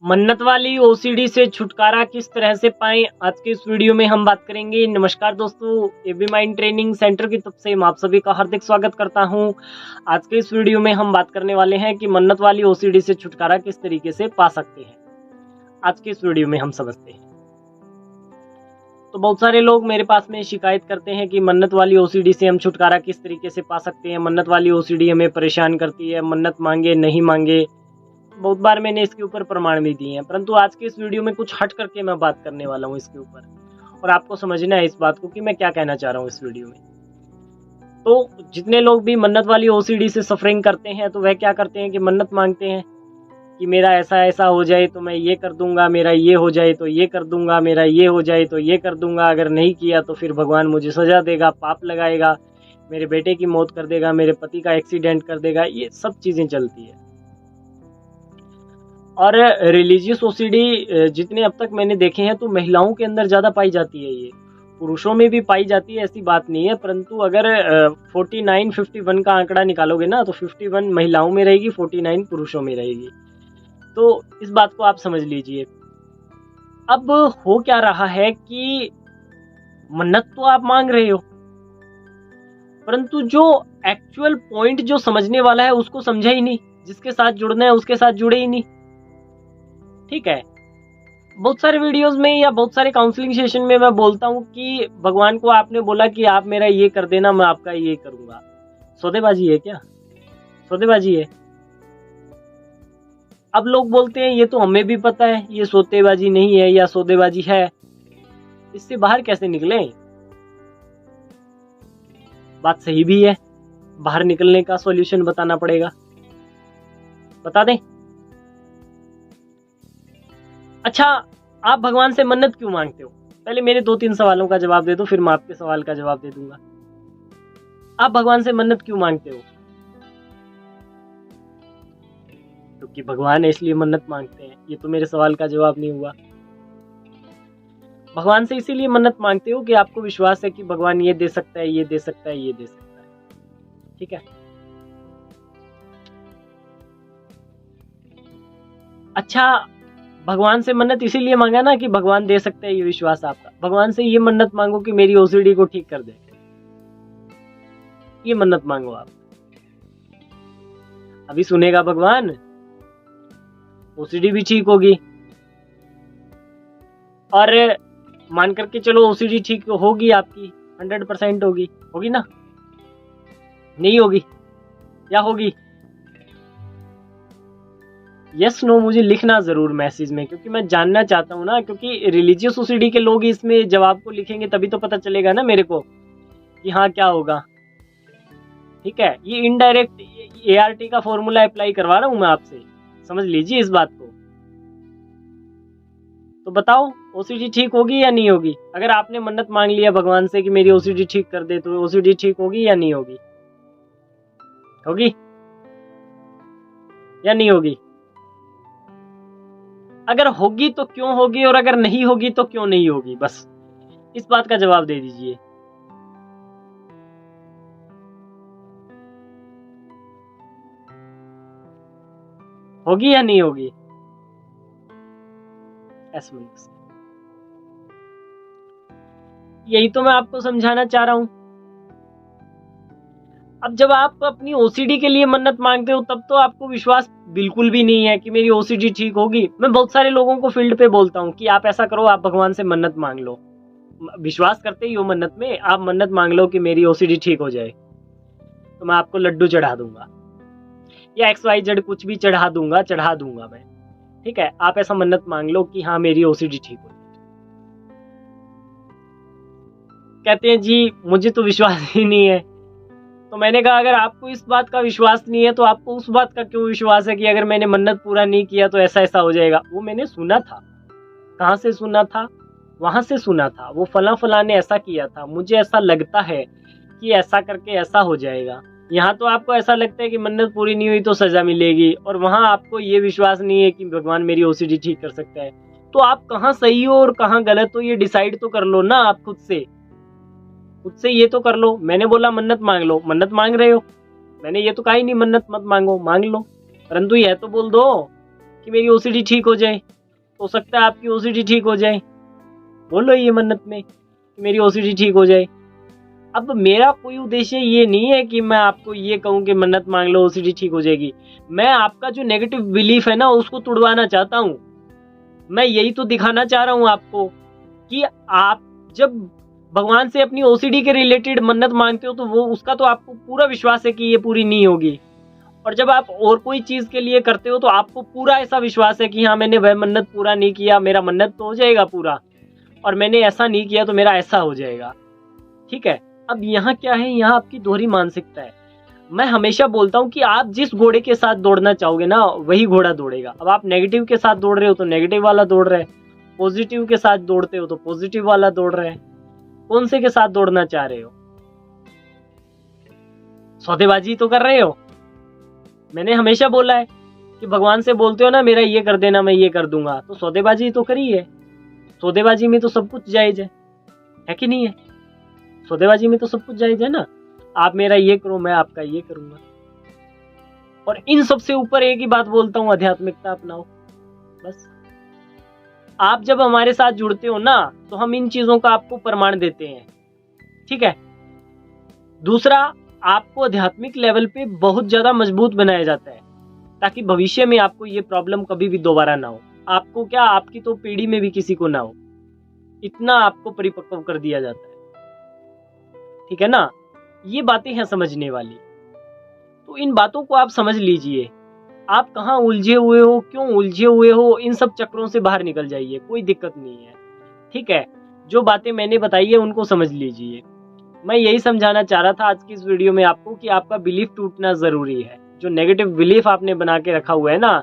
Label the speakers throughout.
Speaker 1: मन्नत वाली ओसीडी से छुटकारा किस तरह से पाएं, आज के इस वीडियो में हम बात करेंगे। नमस्कार दोस्तों, एबी माइंड ट्रेनिंग सेंटर की तरफ से मैं आप सभी का हार्दिक स्वागत करता हूं। आज के इस वीडियो में हम बात करने वाले हैं कि मन्नत वाली ओसीडी से छुटकारा किस तरीके से पा सकते हैं। आज के इस वीडियो में हम समझते हैं। तो बहुत सारे लोग मेरे पास में शिकायत करते हैं कि मन्नत वाली ओसीडी से हम छुटकारा किस तरीके से पा सकते हैं। मन्नत वाली ओसीडी हमें परेशान करती है, मन्नत मांगे नहीं मांगे। बहुत बार मैंने इसके ऊपर प्रमाण भी दिए हैं, परंतु आज के इस वीडियो में कुछ हट करके मैं बात करने वाला हूँ इसके ऊपर, और आपको समझना है इस बात को कि मैं क्या कहना चाह रहा हूँ इस वीडियो में। तो जितने लोग भी मन्नत वाली ओसीडी से सफरिंग करते हैं तो वह क्या करते हैं कि मन्नत मांगते हैं कि मेरा ऐसा ऐसा हो जाए तो मैं ये कर दूंगा, मेरा ये हो जाए तो ये कर दूंगा, मेरा ये हो जाए तो ये कर दूंगा, अगर नहीं किया तो फिर भगवान मुझे सजा देगा, पाप लगाएगा, मेरे बेटे की मौत कर देगा, मेरे पति का एक्सीडेंट कर देगा। ये सब चीज़ें चलती है। और रिलीजियस ओसीडी जितने अब तक मैंने देखे हैं तो महिलाओं के अंदर ज़्यादा पाई जाती है। ये पुरुषों में भी पाई जाती है, ऐसी बात नहीं है, परंतु अगर 49-51 का आंकड़ा निकालोगे ना तो 51 महिलाओं में रहेगी, 49 पुरुषों में रहेगी। तो इस बात को आप समझ लीजिए। अब हो क्या रहा है कि मन्नत तो आप मांग रहे हो, परंतु जो एक्चुअल पॉइंट जो समझने वाला है उसको समझा ही नहीं, जिसके साथ जुड़ना है उसके साथ जुड़े ही नहीं। ठीक है, बहुत सारे वीडियोस में या बहुत सारे काउंसलिंग सेशन में मैं बोलता हूँ कि भगवान को आपने बोला कि आप मेरा ये कर देना, मैं आपका ये करूंगा। सौदेबाजी है क्या? सौदेबाजी है। अब लोग बोलते हैं ये तो हमें भी पता है ये सौदेबाजी नहीं है या सौदेबाजी है, इससे बाहर कैसे निकलें? बात सही भी है, बाहर निकलने का सॉल्यूशन बताना पड़ेगा। बता दें। अच्छा, आप भगवान से मन्नत क्यों मांगते हो? पहले मेरे 2-3 सवालों का जवाब दे दो, फिर मैं आपके सवाल का जवाब दे दूंगा। आप भगवान से मन्नत क्यों मांगते हो? क्योंकि भगवान है इसलिए मन्नत मांगते हैं। ये तो मेरे सवाल का जवाब नहीं हुआ। भगवान से इसीलिए मन्नत मांगते हो कि आपको विश्वास है कि भगवान ये दे सकता है, ये दे सकता है, ये दे सकता है। ठीक है। अच्छा, भगवान से मन्नत इसीलिए मांगा ना कि भगवान दे सकते हैं, ये विश्वास आपका। भगवान से ये मन्नत मांगो कि मेरी ओसीडी को ठीक कर दे, ये मन्नत मांगो आप। अभी सुनेगा भगवान, ओसीडी भी ठीक होगी। और मान करके चलो ओसीडी ठीक होगी आपकी, 100% होगी ना? नहीं होगी या होगी? यस नो मुझे लिखना जरूर मैसेज में, क्योंकि मैं जानना चाहता हूँ ना, क्योंकि रिलीजियस ओसीडी के लोग इसमें जवाब को लिखेंगे तभी तो पता चलेगा ना मेरे को कि हाँ क्या होगा। ठीक है, ये इनडायरेक्ट ART का फॉर्मूला अप्लाई करवा रहा हूँ मैं आपसे, समझ लीजिए इस बात को। तो बताओ ओसीडी ठीक होगी या नहीं होगी? अगर आपने मन्नत मांग लिया भगवान से कि मेरी ओसीडी ठीक कर दे, तो ओसीडी ठीक होगी या नहीं होगी? होगी या नहीं होगी? अगर होगी तो क्यों होगी, और अगर नहीं होगी तो क्यों नहीं होगी? बस इस बात का जवाब दे दीजिए। होगी या नहीं होगी? यही तो मैं आपको समझाना चाह रहा हूं। अब जब आप अपनी ओसीडी के लिए मन्नत मांगते हो तब तो आपको विश्वास बिल्कुल भी नहीं है कि मेरी ओसीडी ठीक होगी। मैं बहुत सारे लोगों को फील्ड पे बोलता हूँ कि आप ऐसा करो, आप भगवान से मन्नत मांग लो। विश्वास करते ही हो मन्नत में, आप मन्नत मांग लो कि मेरी ओसीडी ठीक हो जाए, तो मैं आपको लड्डू चढ़ा दूंगा या XYZ कुछ भी चढ़ा दूंगा मैं। ठीक है, आप ऐसा मन्नत मांग लो कि हाँ मेरी ओसीडी ठीक हो जाए। कहते हैं जी मुझे तो विश्वास ही नहीं है। तो मैंने कहा अगर आपको इस बात का विश्वास नहीं है तो आपको उस बात का क्यों विश्वास है कि अगर मैंने मन्नत पूरा नहीं किया तो ऐसा ऐसा हो जाएगा? वो मैंने सुना था। कहाँ से सुना था? वहां से सुना था। वो फला ने ऐसा किया था, मुझे ऐसा लगता है कि ऐसा करके ऐसा हो जाएगा। यहाँ तो आपको ऐसा लगता है कि मन्नत पूरी नहीं हुई तो सजा मिलेगी, और वहां आपको ये विश्वास नहीं है कि भगवान मेरी ओसीडी ठीक कर सकता है। तो आप कहाँ सही हो और कहाँ गलत हो ये डिसाइड तो कर लो ना आप खुद से ये तो कर लो। मैंने बोला मन्नत मांग लो, मन्नत मांग रहे हो। मैंने ये तो कहा ही नहीं मन्नत मत मांगो, मांग लो, परंतु यह तो बोल दो कि मेरी ओसीडी ठीक हो जाए। हो सकता है आपकी ओसीडी ठीक हो जाए। बोलो ये मन्नत में कि मेरी ओसीडी ठीक हो जाए। अब मेरा कोई उद्देश्य ये नहीं है कि मैं आपको ये कहूँ कि मन्नत मांग लो ओसीडी ठीक हो जाएगी। मैं आपका जो नेगेटिव बिलीफ है ना उसको तुड़वाना चाहता हूँ। मैं यही तो दिखाना चाह रहा हूँ आपको कि आप जब भगवान से अपनी ओसीडी के रिलेटेड मन्नत मांगते हो तो वो उसका तो आपको पूरा विश्वास है कि ये पूरी नहीं होगी, और जब आप और कोई चीज के लिए करते हो तो आपको पूरा ऐसा विश्वास है कि हाँ मैंने वह मन्नत पूरा नहीं किया, मेरा मन्नत तो हो जाएगा पूरा, और मैंने ऐसा नहीं किया तो मेरा ऐसा हो जाएगा। ठीक है, अब यहाँ क्या है, यहाँ आपकी दोहरी मानसिकता है। मैं हमेशा बोलता हूँ कि आप जिस घोड़े के साथ दौड़ना चाहोगे ना वही घोड़ा दौड़ेगा। अब आप नेगेटिव के साथ दौड़ रहे हो तो नेगेटिव वाला दौड़ रहा है, पॉजिटिव के साथ दौड़ते हो तो पॉजिटिव वाला दौड़ रहा है। कौन से के साथ दौड़ना चाह रहे हो? सौदेबाजी तो कर रहे हो। मैंने हमेशा बोला है कि भगवान से बोलते हो ना मेरा ये कर देना मैं ये कर दूंगा, तो सौदेबाजी तो करी है। सौदेबाजी में तो सब कुछ जायज है कि नहीं है? सौदेबाजी में तो सब कुछ जायज है ना। आप मेरा ये करो मैं आपका ये करूंगा। और इन सबसे ऊपर एक ही बात बोलता हूं, आध्यात्मिकता अपनाओ बस। आप जब हमारे साथ जुड़ते हो ना तो हम इन चीजों का आपको प्रमाण देते हैं। ठीक है। दूसरा, आपको आध्यात्मिक लेवल पे बहुत ज्यादा मजबूत बनाया जाता है ताकि भविष्य में आपको ये प्रॉब्लम कभी भी दोबारा ना हो। आपको क्या, आपकी तो पीढ़ी में भी किसी को ना हो, इतना आपको परिपक्व कर दिया जाता है। ठीक है ना, ये बातें हैं समझने वाली। तो इन बातों को आप समझ लीजिए। आप कहाँ उलझे हुए हो, क्यों उलझे हुए हो, इन सब चक्रों से बाहर निकल जाइए, कोई दिक्कत नहीं है। ठीक है, जो बातें मैंने बताई है उनको समझ लीजिए। मैं यही समझाना चाह रहा था आज की इस वीडियो में आपको कि आपका बिलीफ टूटना जरूरी है। जो नेगेटिव बिलीफ आपने बना के रखा हुआ है ना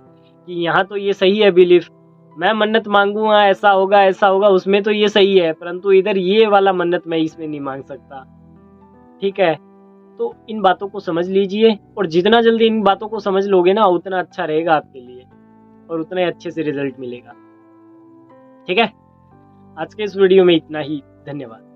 Speaker 1: कि यहाँ तो ये सही है बिलीफ, मैं मन्नत मांगूंगा ऐसा होगा, उसमें तो ये सही है, परंतु इधर ये वाला मन्नत मैं इसमें नहीं मांग सकता। ठीक है, तो इन बातों को समझ लीजिए, और जितना जल्दी इन बातों को समझ लोगे ना उतना अच्छा रहेगा आपके लिए और उतना ही अच्छे से रिजल्ट मिलेगा। ठीक है, आज के इस वीडियो में इतना ही। धन्यवाद।